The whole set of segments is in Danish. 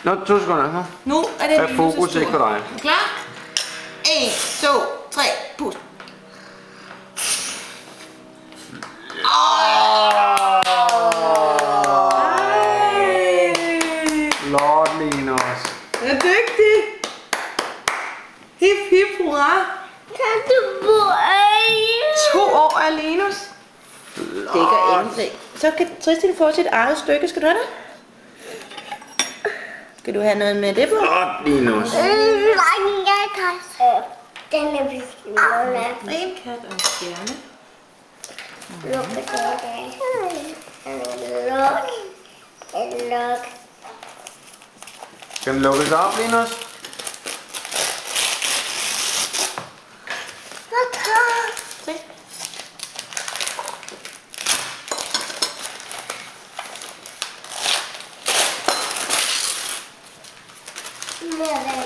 Nå, 2 sekunder nu. Nu er det Linus' fokus ikke på dig. Er du klar? 1, 2, 3, pust. Flot, Linus. Du er dygtig. Hip, hip, hurra. Kan du bo 2 år er Linus. Det gør ingenting. Så kan Tristan få sit eget stykke. Skal du have det? Skal du have noget med det på? Flot, Linus. Jeg kan den er beskrevet. En kat og en stjerne. Luk det der. Luk. Skal den lukkes op, Linus? Se.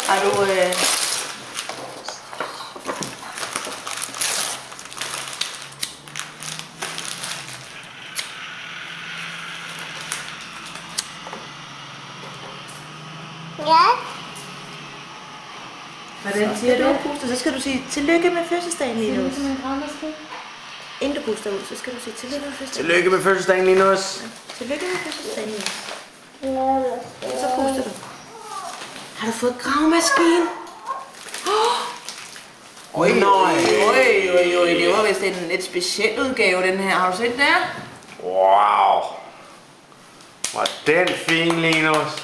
Har du Ja. Hvordan siger du? Puster, så skal du sige tillykke med fødselsdagen, Linus. Inden du puster ud, så skal du sige tillykke med fødselsdagen. Tillykke med fødselsdagen, Linus. Tillykke med fødselsdagen, Linus. Så puster du. Har du fået gravemaskine? Oj, det var vist en lidt speciel udgave, den her. Har du set der? Wow. Hvor er den fin, Linus.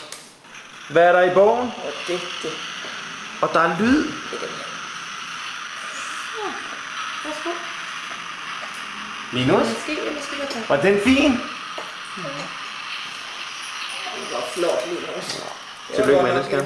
Hvad er der i bogen? Det. Og der er lyd. Værsgo. Linus, Måske jeg tage. var den fin? Det var flot, Linus. Tillykke med det, skal.